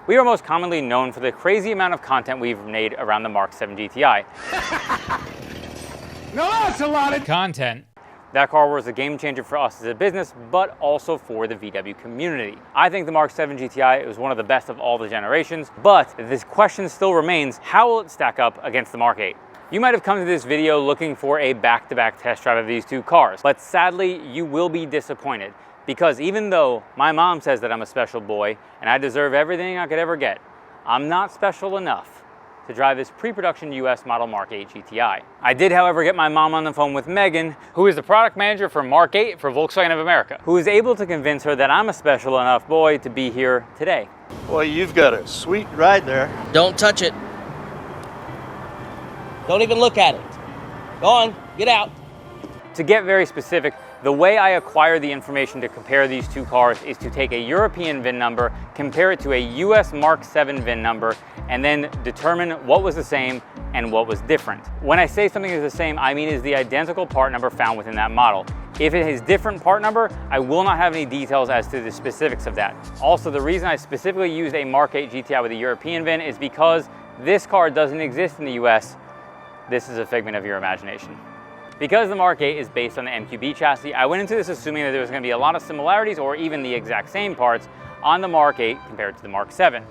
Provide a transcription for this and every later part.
We are most commonly known for the crazy amount of content we've made around the MK7 GTI. No, that's a lot of content. That car was a game changer for us as a business, but also for the VW community. I think the MK7 GTI was one of the best of all the generations, but this question still remains, how will it stack up against the MK8? You might have come to this video looking for a back-to-back test drive of these two cars, but sadly, you will be disappointed, because even though my mom says that I'm a special boy and I deserve everything I could ever get, I'm not special enough to drive this pre-production US model MK8 GTI. I did, however, get my mom on the phone with Megan, who is the product manager for MK8 for Volkswagen of America, who is able to convince her that I'm a special enough boy to be here today. Well, you've got a sweet ride there. Don't touch it. Don't even look at it. Go on, get out. To get very specific, the way I acquire the information to compare these two cars is to take a European VIN number, compare it to a US MK7 VIN number, and then determine what was the same and what was different. When I say something is the same, I mean is the identical part number found within that model. If it is different part number, I will not have any details as to the specifics of that. Also, the reason I specifically used a MK8 GTI with a European VIN is because this car doesn't exist in the US. This is a figment of your imagination. Because the MK8 is based on the MQB chassis, I went into this assuming that there was going to be a lot of similarities or even the exact same parts on the MK8 compared to the MK7.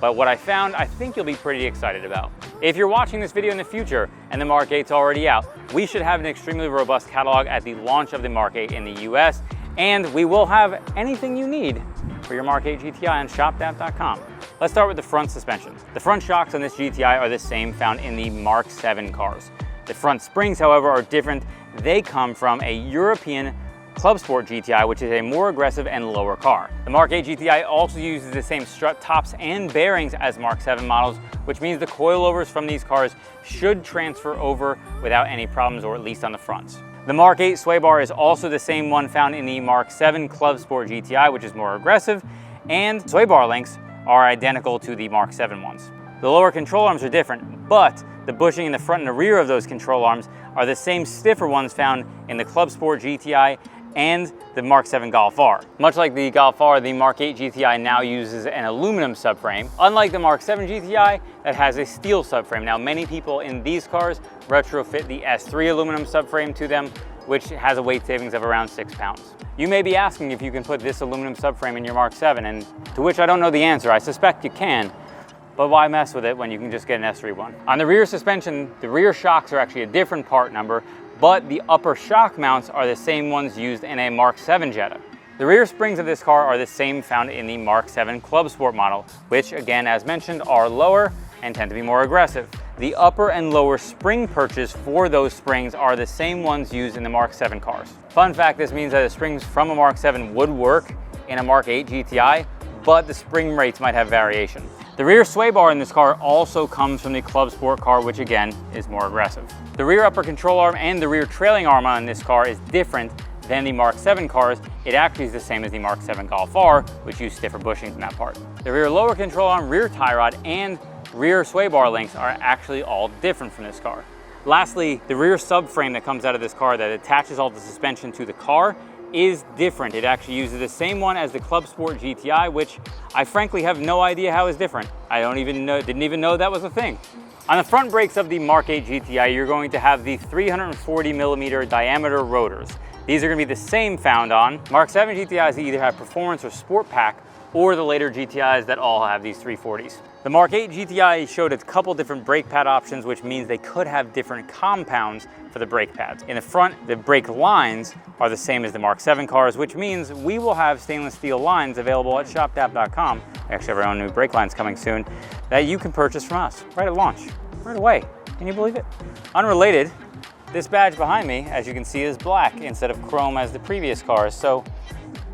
But what I found, I think you'll be pretty excited about. If you're watching this video in the future and the MK8's already out, we should have an extremely robust catalog at the launch of the MK8 in the US, and we will have anything you need for your MK8 GTI on shopdap.com. Let's start with the front suspension. The front shocks on this GTI are the same found in the MK7 cars. The front springs, however, are different. They come from a European Club Sport GTI, which is a more aggressive and lower car. The MK8 GTI also uses the same strut tops and bearings as MK7 models, which means the coilovers from these cars should transfer over without any problems, or at least on the fronts. The MK8 sway bar is also the same one found in the MK7 Club Sport GTI, which is more aggressive, and sway bar links are identical to the MK7 ones. The lower control arms are different, but the bushing in the front and the rear of those control arms are the same stiffer ones found in the Club Sport GTI and the MK7 Golf R. Much like the Golf R, the MK8 GTI now uses an aluminum subframe, unlike the MK7 GTI that has a steel subframe. Now, many people in these cars retrofit the S3 aluminum subframe to them, which has a weight savings of around 6 pounds. You may be asking if you can put this aluminum subframe in your MK7, and to which I don't know the answer. I suspect you can, but why mess with it when you can just get an S3 one? On the rear suspension, the rear shocks are actually a different part number, but the upper shock mounts are the same ones used in a MK7 Jetta. The rear springs of this car are the same found in the MK7 Club Sport model, which again, as mentioned, are lower and tend to be more aggressive. The upper and lower spring perches for those springs are the same ones used in the MK7 cars. Fun fact, this means that the springs from a MK7 would work in a MK8 GTI, but the spring rates might have variation. The rear sway bar in this car also comes from the Club Sport car, which again is more aggressive. The rear upper control arm and the rear trailing arm on this car is different than the MK7 cars. It actually is the same as the MK7 Golf R, which use stiffer bushings in that part. The rear lower control arm, rear tie rod, and rear sway bar links are actually all different from this car. Lastly, the rear subframe that comes out of this car that attaches all the suspension to the car is different. It actually uses the same one as the Club Sport GTI, which I frankly have no idea how is different. I didn't even know that was a thing. On the front brakes of the MK8 GTI, you're going to have the 340mm diameter rotors. These are going to be the same found on MK7 GTIs that either have Performance or Sport Pack, or the later GTIs that all have these 340s. The MK8 GTI showed a couple different brake pad options, which means they could have different compounds for the brake pads. In the front, the brake lines are the same as the MK7 cars, which means we will have stainless steel lines available at shopdap.com. We actually have our own new brake lines coming soon that you can purchase from us right at launch, right away. Can you believe it? Unrelated, this badge behind me, as you can see, is black instead of chrome as the previous cars, so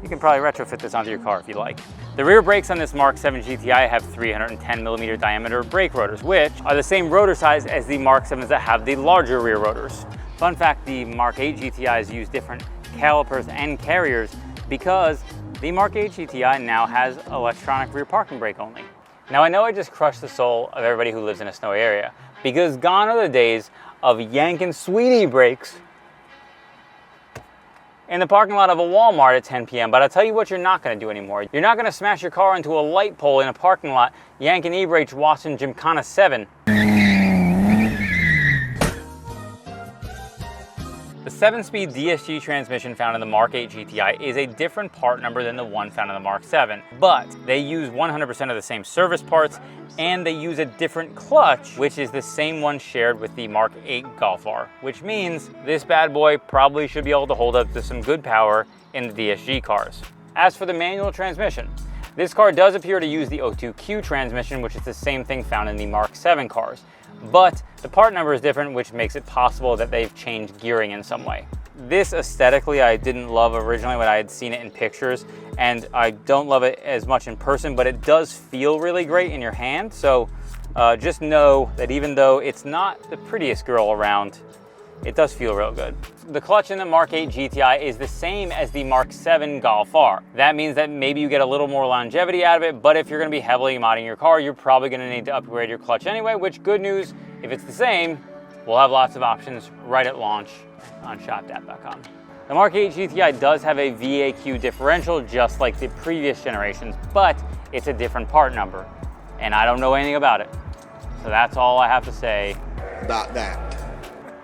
you can probably retrofit this onto your car if you like. The rear brakes on this MK7 GTI have 310mm diameter brake rotors, which are the same rotor size as the MK7s that have the larger rear rotors. Fun fact, the MK8 GTIs use different calipers and carriers because the MK8 GTI now has electronic rear parking brake only. Now, I know I just crushed the soul of everybody who lives in a snowy area, because gone are the days of yanking sweetie brakes in the parking lot of a Walmart at 10 p.m. But I'll tell you what you're not going to do anymore. You're not going to smash your car into a light pole in a parking lot yanking e-brakes watching Gymkhana 7. The 7-speed DSG transmission found in the Mark 8 GTI is a different part number than the one found in the Mark 7, but they use 100% of the same service parts, and they use a different clutch, which is the same one shared with the Mark 8 Golf R, which means this bad boy probably should be able to hold up to some good power in the DSG cars. As for the manual transmission, this car does appear to use the O2Q transmission, which is the same thing found in the Mark 7 cars. But the part number is different, which makes it possible that they've changed gearing in some way. This aesthetically I didn't love originally when I had seen it in pictures, and I don't love it as much in person, but it does feel really great in your hand. So just know that even though it's not the prettiest girl around, it does feel real good. The clutch in the Mark 8 GTI is the same as the Mark 7 Golf R. That means that maybe you get a little more longevity out of it, but if you're gonna be heavily modding your car, you're probably gonna need to upgrade your clutch anyway, which, good news, if it's the same, we'll have lots of options right at launch on shopdap.com. The Mark 8 GTI does have a VAQ differential just like the previous generations, but it's a different part number, and I don't know anything about it. So that's all I have to say about that.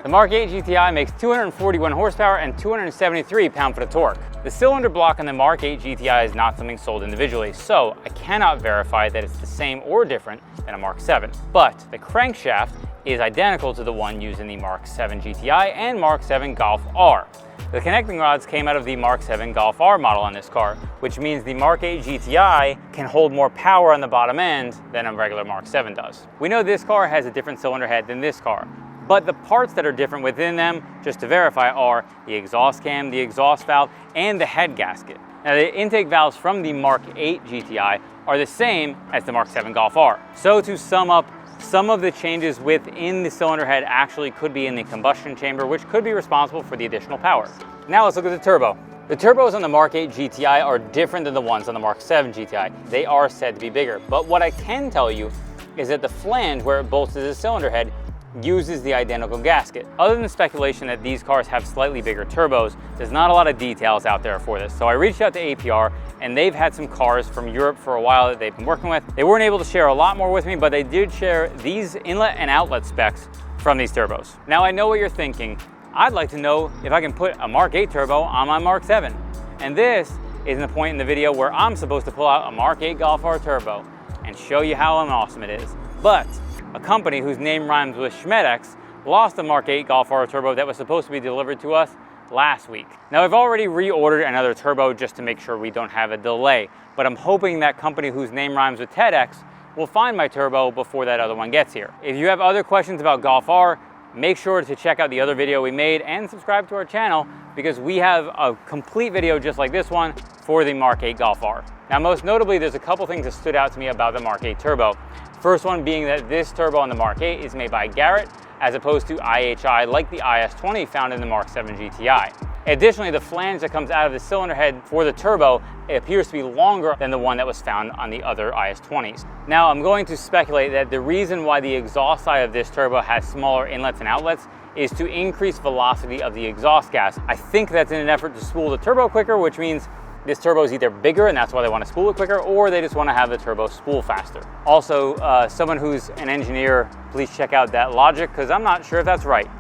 The Mark 8 GTI makes 241 horsepower and 273 pound-foot of torque. The cylinder block on the Mark 8 GTI is not something sold individually, so I cannot verify that it's the same or different than a Mark 7. But the crankshaft is identical to the one used in the Mark 7 GTI and Mark 7 Golf R. The connecting rods came out of the Mark 7 Golf R model on this car, which means the Mark 8 GTI can hold more power on the bottom end than a regular Mark 7 does. We know this car has a different cylinder head than this car, but the parts that are different within them, just to verify, are the exhaust cam, the exhaust valve, and the head gasket. Now, the intake valves from the Mark 8 GTI are the same as the Mark 7 Golf R. So to sum up, some of the changes within the cylinder head actually could be in the combustion chamber, which could be responsible for the additional power. Now let's look at the turbo. The turbos on the Mark 8 GTI are different than the ones on the Mark 7 GTI. They are said to be bigger, but what I can tell you is that the flange where it bolts to the cylinder head uses the identical gasket. Other than the speculation that these cars have slightly bigger turbos, there's not a lot of details out there for this. So I reached out to APR, and they've had some cars from Europe for a while that they've been working with. They weren't able to share a lot more with me, but they did share these inlet and outlet specs from these turbos. Now I know what you're thinking. I'd like to know if I can put a Mark 8 turbo on my Mark 7. And this is the point in the video where I'm supposed to pull out a Mark 8 Golf R turbo and show you how awesome it is. But a company whose name rhymes with Schmedex lost the Mark 8 Golf R turbo that was supposed to be delivered to us last week. Now, I've already reordered another turbo just to make sure we don't have a delay, but I'm hoping that company whose name rhymes with TEDx will find my turbo before that other one gets here. If you have other questions about Golf R, make sure to check out the other video we made and subscribe to our channel, because we have a complete video just like this one for the Mark 8 Golf R. Now, most notably, there's a couple things that stood out to me about the Mark 8 turbo. First one being that this turbo on the Mark 8 is made by Garrett as opposed to IHI like the IS-20 found in the Mark 7 GTI. Additionally, the flange that comes out of the cylinder head for the turbo appears to be longer than the one that was found on the other IS-20s. Now, I'm going to speculate that the reason why the exhaust side of this turbo has smaller inlets and outlets is to increase velocity of the exhaust gas. I think that's in an effort to spool the turbo quicker, which means this turbo is either bigger and that's why they want to spool it quicker, or they just want to have the turbo spool faster. Also, someone who's an engineer, please check out that logic, because I'm not sure if that's right.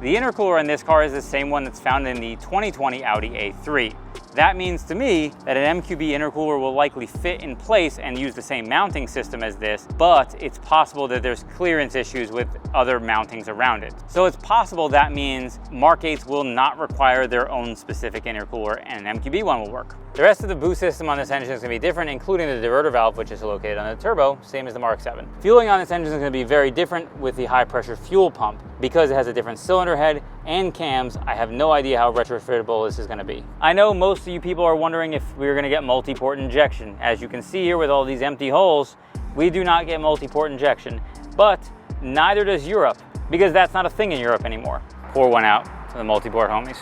The intercooler in this car is the same one that's found in the 2020 Audi A3. That means to me that an MQB intercooler will likely fit in place and use the same mounting system as this, but it's possible that there's clearance issues with other mountings around it. So it's possible that means Mark 8s will not require their own specific intercooler and an MQB one will work. The rest of the boost system on this engine is going to be different, including the diverter valve, which is located on the turbo, same as the Mark 7. Fueling on this engine is going to be very different with the high pressure fuel pump. Because it has a different cylinder head and cams, I have no idea how retrofittable this is going to be. I know most of you people are wondering if we're going to get multi-port injection. As you can see here with all these empty holes, we do not get multi-port injection, but neither does Europe, because that's not a thing in Europe anymore. Pour one out to the multi-port homies.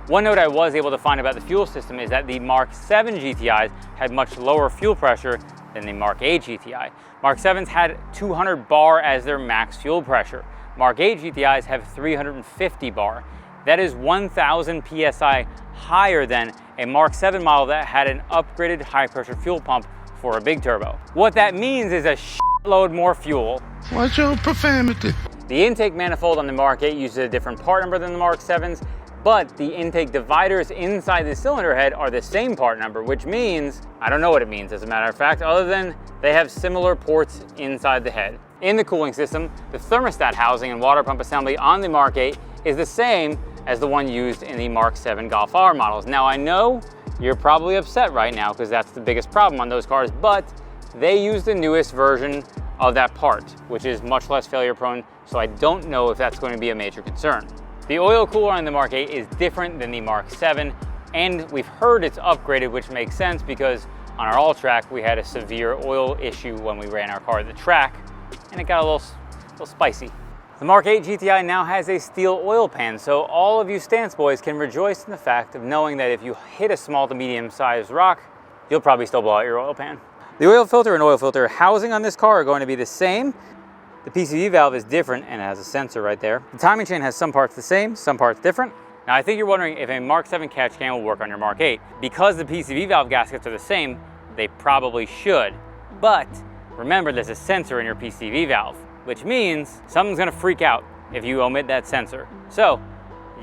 One note I was able to find about the fuel system is that the Mark 7 GTIs had much lower fuel pressure than the Mark 8 GTI. Mark 7s had 200 bar as their max fuel pressure. Mark 8 GTIs have 350 bar. That is 1,000 PSI higher than a Mark 7 model that had an upgraded high pressure fuel pump for a big turbo. What that means is a shitload more fuel. Watch your profanity. The intake manifold on the Mark 8 uses a different part number than the Mark 7s, but the intake dividers inside the cylinder head are the same part number, which means, I don't know what it means as a matter of fact, other than they have similar ports inside the head. In the cooling system, the thermostat housing and water pump assembly on the Mark 8 is the same as the one used in the Mark 7 Golf R models. Now I know you're probably upset right now because that's the biggest problem on those cars, but they use the newest version of that part, which is much less failure prone, so I don't know if that's going to be a major concern. The oil cooler on the Mark 8 is different than the Mark 7, and we've heard it's upgraded, which makes sense because on our all-track we had a severe oil issue when we ran our car at the track, and it got a little spicy. The Mark 8 GTI now has a steel oil pan, so all of you stance boys can rejoice in the fact of knowing that if you hit a small to medium-sized rock, you'll probably still blow out your oil pan. The oil filter and oil filter housing on this car are going to be the same. The PCV valve is different and it has a sensor right there. The timing chain has some parts the same, some parts different. Now I think you're wondering if a Mark 7 catch can will work on your Mark 8. Because the PCV valve gaskets are the same, they probably should. But remember, there's a sensor in your PCV valve, which means something's gonna freak out if you omit that sensor. So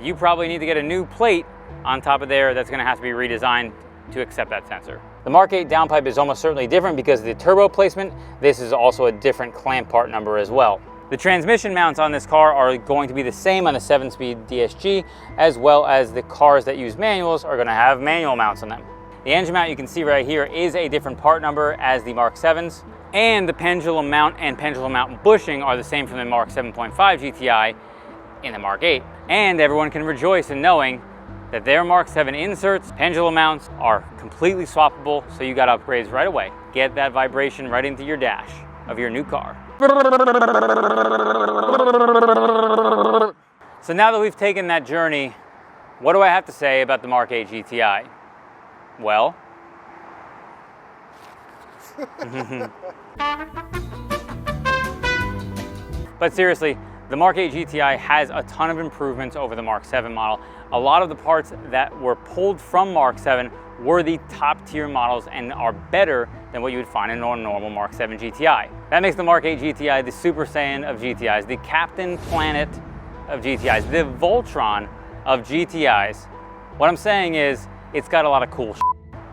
you probably need to get a new plate on top of there that's gonna have to be redesigned to accept that sensor. The Mark 8 downpipe is almost certainly different because of the turbo placement. This is also a different clamp part number as well. The transmission mounts on this car are going to be the same on the 7-speed DSG, as well as the cars that use manuals are gonna have manual mounts on them. The engine mount you can see right here is a different part number as the Mark 7s, and the pendulum mount and pendulum mount bushing are the same from the Mark 7.5 GTI in the Mark 8. And everyone can rejoice in knowing that their Mark 7 inserts, pendulum mounts are completely swappable, so you got upgrades right away. Get that vibration right into your dash of your new car. So now that we've taken that journey, what do I have to say about the Mark 8 GTI? Well, but seriously, the Mark 8 GTI has a ton of improvements over the Mark 7 model. A lot of the parts that were pulled from Mark 7 were the top tier models and are better than what you would find in a normal Mark 7 GTI. That makes the Mark 8 GTI the Super Saiyan of GTIs, the Captain Planet of GTIs, the Voltron of GTIs. What I'm saying is, it's got a lot of cool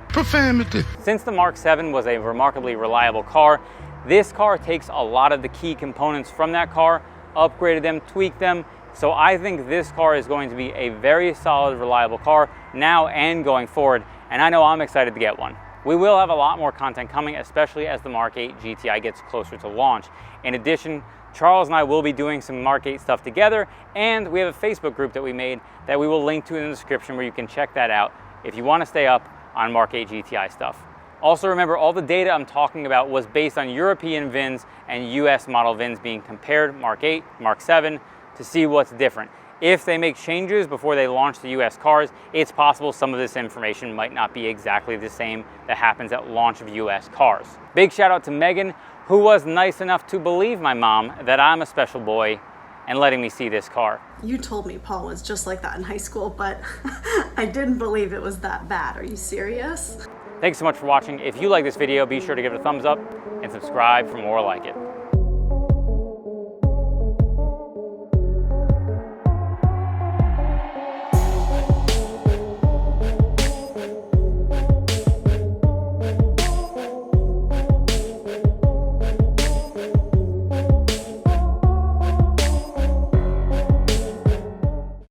Profanity. Since the Mark 7 was a remarkably reliable car, this car takes a lot of the key components from that car, upgraded them, tweaked them. So I think this car is going to be a very solid, reliable car now and going forward. And I know I'm excited to get one. We will have a lot more content coming, especially as the Mark 8 GTI gets closer to launch. In addition, Charles and I will be doing some Mark 8 stuff together, and we have a Facebook group that we made that we will link to in the description where you can check that out if you want to stay up on Mark 8 GTI stuff. Also remember, all the data I'm talking about was based on European VINs and US model VINs being compared, Mark 8, Mark 7, to see what's different. If they make changes before they launch the US cars, it's possible some of this information might not be exactly the same that happens at launch of US cars. Big shout out to Megan, who was nice enough to believe my mom that I'm a special boy and letting me see this car. You told me Paul was just like that in high school, but I didn't believe it was that bad. Are you serious? Thanks so much for watching. If you like this video, be sure to give it a thumbs up and subscribe for more like it.